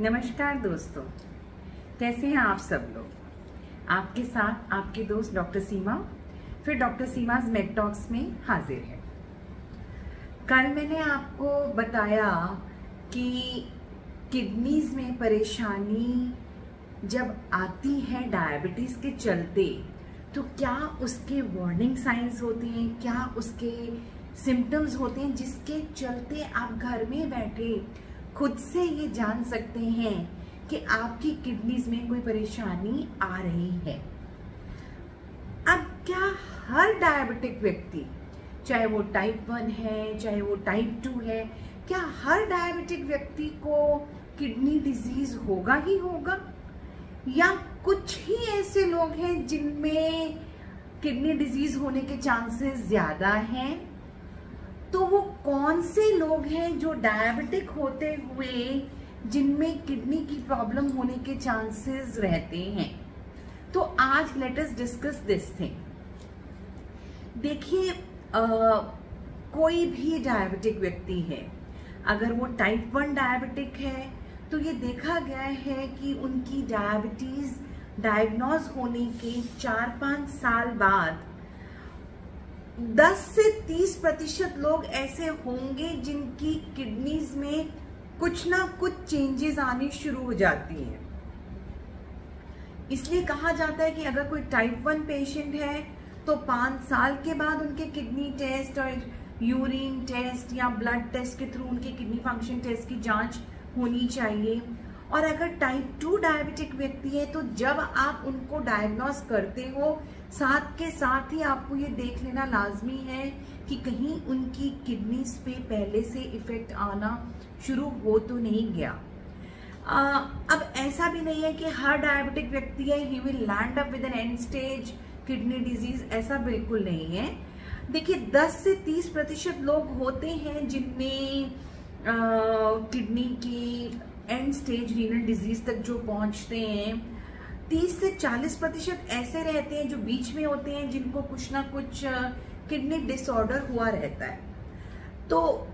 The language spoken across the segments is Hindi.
नमस्कार दोस्तों, कैसे हैं आप सब लोग। आपके साथ आपकी दोस्त डॉक्टर सीमा फिर डॉक्टर सीमाज मेड टॉक्स में हाजिर है। कल मैंने आपको बताया कि किडनीज में परेशानी जब आती है डायबिटीज के चलते तो क्या उसके वार्निंग साइंस होते हैं, क्या उसके सिम्टम्स होते हैं जिसके चलते आप घर में बैठे खुद से ये जान सकते हैं कि आपकी किडनीज में कोई परेशानी आ रही है। अब क्या हर डायबिटिक व्यक्ति, चाहे वो टाइप 1 है चाहे वो टाइप 2 है, क्या हर डायबिटिक व्यक्ति को किडनी डिजीज होगा ही होगा, या कुछ ही ऐसे लोग हैं जिनमें किडनी डिजीज होने के चांसेस ज्यादा हैं? तो वो कौन से लोग हैं जो डायबिटिक होते हुए जिनमें किडनी की प्रॉब्लम होने के चांसेस रहते हैं? तो आज let us discuss this thing. देखिए, कोई भी डायबिटिक व्यक्ति है, अगर वो टाइप 1 डायबिटिक है तो ये देखा गया है कि उनकी डायबिटीज डायग्नोज होने के 4-5 साल बाद 10 से 30% लोग ऐसे होंगे जिनकी किडनीज में कुछ ना कुछ चेंजेस आनी शुरू हो जाती हैं। इसलिए कहा जाता है कि अगर कोई टाइप 1 पेशेंट है तो 5 साल के बाद उनके किडनी टेस्ट और यूरिन टेस्ट या ब्लड टेस्ट के थ्रू उनके किडनी फंक्शन टेस्ट की जांच होनी चाहिए। और अगर टाइप 2 डायबिटिक व्यक्ति है तो जब आप उनको डायग्नोस करते हो, साथ के साथ ही आपको ये देख लेना लाजमी है कि कहीं उनकी किडनीज पे पहले से इफेक्ट आना शुरू हो तो नहीं गया। अब ऐसा भी नहीं है कि हर डायबिटिक व्यक्ति है he will land up with an end stage kidney disease, ऐसा बिल्कुल नहीं है। देखिए, 10 से 30% लोग होते हैं जिनमें किडनी की एंड स्टेज रीनल डिजीज तक जो पहुंचते हैं। 30 से 40% ऐसे रहते हैं जो बीच में होते हैं जिनको कुछ ना कुछ किडनी डिसऑर्डर हुआ रहता है। तो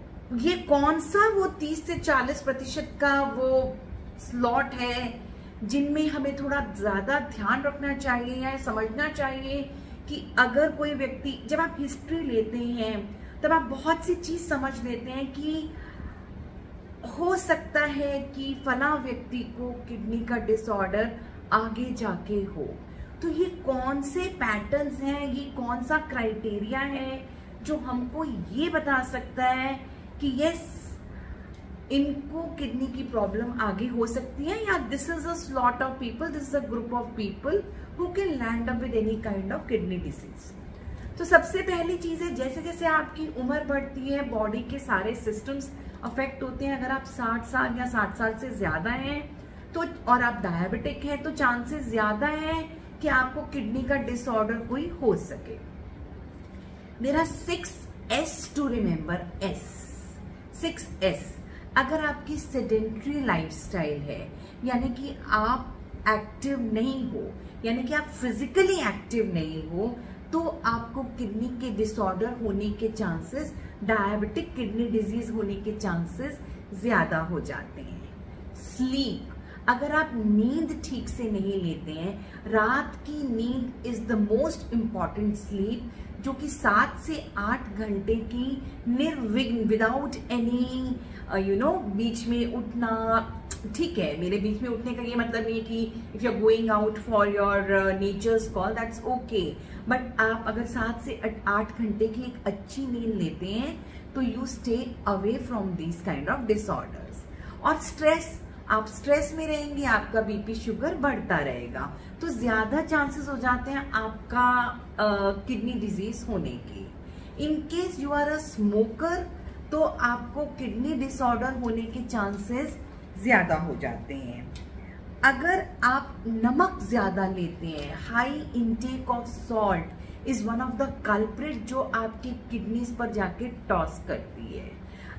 ये कौन सा वो 30 से 40% का वो स्लॉट है जिनमें हमें थोड़ा ज्यादा ध्यान रखना चाहिए या समझना चाहिए कि अगर कोई व्यक्ति, जब आप हिस्ट्री लेते हैं तब आप बहुत सी चीज समझ लेते हैं कि हो सकता है कि फला व्यक्ति को किडनी का डिसऑर्डर आगे जाके हो। तो ये कौन से पैटर्न्स हैं, ये कौन सा क्राइटेरिया है जो हमको ये बता सकता है कि यस, इनको किडनी की प्रॉब्लम आगे हो सकती है, या this is a slot of people, this is a group of people who can land up with any kind of kidney disease. तो सबसे पहली चीज है, जैसे जैसे आपकी उम्र बढ़ती है बॉडी के सारे सिस्टम्स अफेक्ट होते हैं। अगर आप 60 साल या 60 साल से ज्यादा हैं तो, और आप डायबिटिक हैं, तो चांसेस ज्यादा है कि आपको किडनी का डिसऑर्डर कोई हो सके। There are 6 S to remember. Six S। अगर आपकी सेडेंट्री लाइफस्टाइल है, यानी कि आप एक्टिव नहीं हो, यानी कि आप फिजिकली एक्टिव नहीं हो, तो आपको किडनी के डिसऑर्डर होने के चांसेस, डायबिटिक किडनी डिजीज होने के चांसेस ज्यादा हो जाते हैं। स्लीप, अगर आप नींद ठीक से नहीं लेते हैं, रात की नींद is the most important sleep, जो कि 7 से 8 घंटे की निर्विघ्न, विदाउट एनी बीच में उठना। ठीक है, मेरे बीच में उठने का ये मतलब नहीं है कि if you are going out for your nature's call, that's okay, but आप अगर 7 से 8 घंटे की एक अच्छी नींद लेते हैं तो you stay away from these kind of disorders. और स्ट्रेस, आप स्ट्रेस में रहेंगे, आपका बीपी शुगर बढ़ता रहेगा, तो ज्यादा चांसेस हो जाते हैं आपका किडनी डिजीज होने के। In case you are a smoker तो आपको किडनी डिसऑर्डर होने के चांसेस ज्यादा हो जाते हैं। अगर आप नमक ज्यादा लेते हैं, high intake of salt is one of the culprit जो आपकी किडनीज पर जाके टॉस करती है।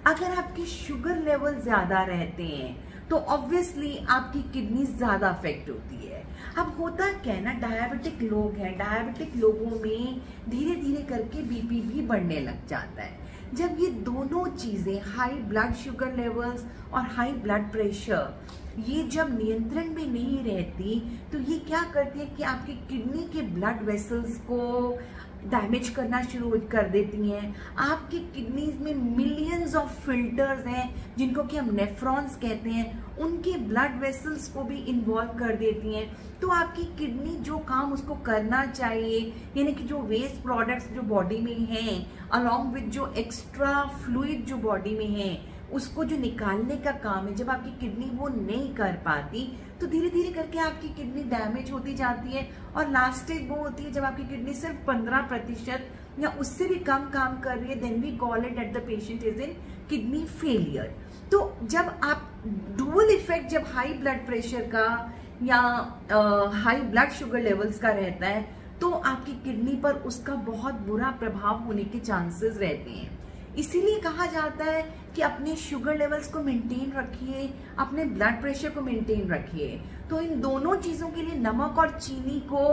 अगर आपकी शुगर लेवल ज्यादा रहते हैं तो ऑब्वियसली आपकी किडनी ज्यादा अफेक्ट होती है। अब होता क्या है ना, डायबिटिक लोग हैं, डायबिटिक लोगों में धीरे धीरे करके बीपी भी बढ़ने लग जाता है। जब ये दोनों चीजें, हाई ब्लड शुगर लेवल्स और हाई ब्लड प्रेशर, ये जब नियंत्रण में नहीं रहती तो ये क्या करती है कि आपकी किडनी के ब्लड वेसल्स को डैमेज करना शुरू कर देती हैं। आपकी किडनीज में मिलियंस ऑफ फिल्टर्स हैं जिनको कि हम नेफ्रॉन्स कहते हैं, उनके ब्लड वेसल्स को भी इन्वॉल्व कर देती हैं। तो आपकी किडनी जो काम उसको करना चाहिए, यानी कि जो वेस्ट प्रोडक्ट्स जो बॉडी में हैं अलॉन्ग विद जो एक्स्ट्रा फ्लूइड जो बॉडी में है, उसको जो निकालने का काम है, जब आपकी किडनी वो नहीं कर पाती तो धीरे धीरे करके आपकी किडनी डैमेज होती जाती है। और लास्ट स्टेज वो होती है जब आपकी किडनी सिर्फ 15% या उससे भी कम काम कर रही है, then we call it that the patient is in kidney failure. तो जब आप डुअल इफेक्ट जब हाई ब्लड प्रेशर का या हाई ब्लड शुगर लेवल्स का रहता है तो आपकी किडनी पर उसका बहुत बुरा प्रभाव होने के चांसेस रहते हैं। इसीलिए कहा जाता है कि अपने शुगर लेवल्स को मेंटेन रखिए, अपने ब्लड प्रेशर को मेंटेन रखिए। तो इन दोनों चीजों के लिए नमक और चीनी को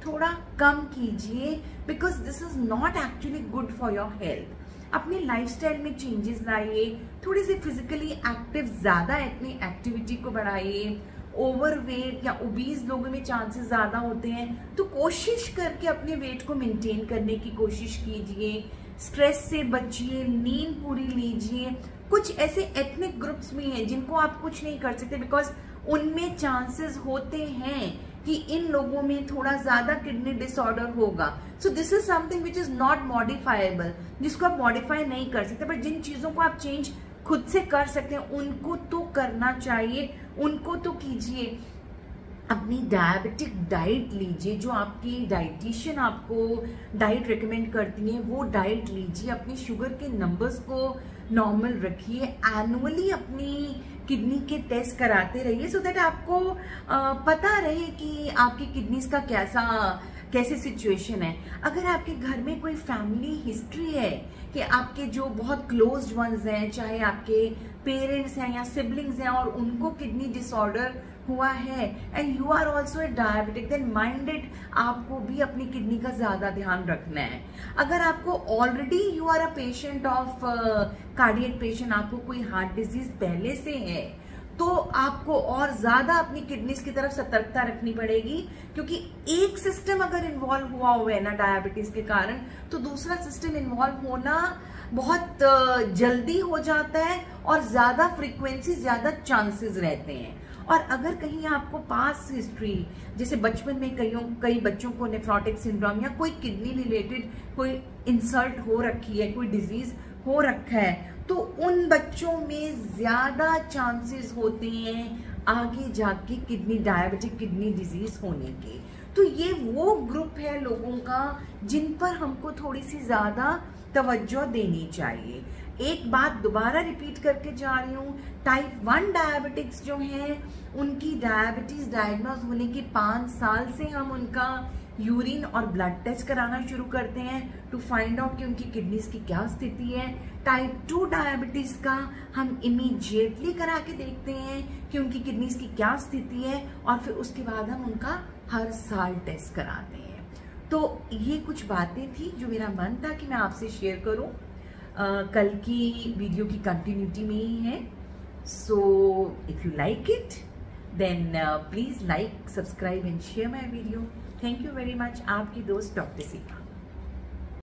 थोड़ा कम कीजिए, because this is not actually good for your health. अपने लाइफस्टाइल में चेंजेस लाइए, थोड़ी सी फिजिकली एक्टिव, ज्यादा अपनी एक्टिविटी को बढ़ाइए। ओवरवेट या ओबीज लोगों में चांसेस ज्यादा होते हैं, तो कोशिश करके अपने वेट को मेंटेन करने की कोशिश कीजिए। स्ट्रेस से बचिए, नींद पूरी लीजिए। कुछ ऐसे एथनिक ग्रुप्स भी हैं जिनको आप कुछ नहीं कर सकते, बिकॉज उनमें चांसेस होते हैं कि इन लोगों में थोड़ा ज्यादा किडनी डिसऑर्डर होगा। So this is something which is not modifiable, जिसको आप मॉडिफाई नहीं कर सकते, बट जिन चीजों को आप चेंज खुद से कर सकते हैं उनको तो करना चाहिए, उनको तो कीजिए। अपनी डायबिटिक डाइट लीजिए, जो आपकी डाइटिशियन आपको डाइट रिकमेंड करती है वो डाइट लीजिए। अपने शुगर के नंबर्स को नॉर्मल रखिए। एनुअली अपनी किडनी के टेस्ट कराते रहिए, सो दैट आपको पता रहे कि आपकी किडनीज का कैसे सिचुएशन है। अगर आपके घर में कोई फैमिली हिस्ट्री है कि आपके जो बहुत क्लोज्ड वंस हैं, चाहे आपके पेरेंट्स हैं या सिबलिंग्स हैं, और उनको किडनी डिसऑर्डर हुआ है and you are also a diabetic, then mind it, आपको भी अपनी किडनी का ज्यादा ध्यान रखना है। अगर आपको already you are a patient of cardiac patient, आपको कोई हार्ट डिजीज पहले से है, तो आपको और ज्यादा अपनी किडनीज की तरफ सतर्कता रखनी पड़ेगी, क्योंकि एक सिस्टम अगर इन्वॉल्व हुआ है ना डायबिटीज के कारण, तो दूसरा सिस्टम इन्वॉल्व होना बहुत जल्दी हो जाता है और ज्यादा फ्रीक्वेंसी, ज्यादा चांसेस रहते हैं। और अगर कहीं आपको पास हिस्ट्री, जैसे बचपन में कई बच्चों को नेफ्रोटिक सिंड्रोम या कोई किडनी रिलेटेड कोई इंसल्ट हो रखी है, कोई डिजीज हो रखा है, तो उन बच्चों में ज्यादा चांसेस होते हैं आगे जाके डायबिटिक किडनी डिजीज होने के। तो ये वो ग्रुप है लोगों का जिन पर हमको थोड़ी सी ज्यादा तवज्जो देनी चाहिए। एक बात दोबारा रिपीट करके जा रही हूँ, टाइप 1 डायबिटिक्स जो हैं उनकी डायबिटीज डायग्नोज होने के 5 साल से हम उनका यूरिन और ब्लड टेस्ट कराना शुरू करते हैं टू फाइंड आउट कि उनकी किडनीज की क्या स्थिति है। टाइप 2 डायबिटीज का हम इमीडिएटली करा के देखते हैं कि उनकी किडनीज की क्या स्थिति है, और फिर उसके बाद हम उनका हर साल टेस्ट कराते हैं। तो ये कुछ बातें थी जो मेरा मन था कि मैं आपसे शेयर करूं। कल की वीडियो की कंटिन्यूटी में ही है। So if you like it then please like, subscribe and share my video. Thank you very much. आपकी दोस्त डॉक्टर सीमा।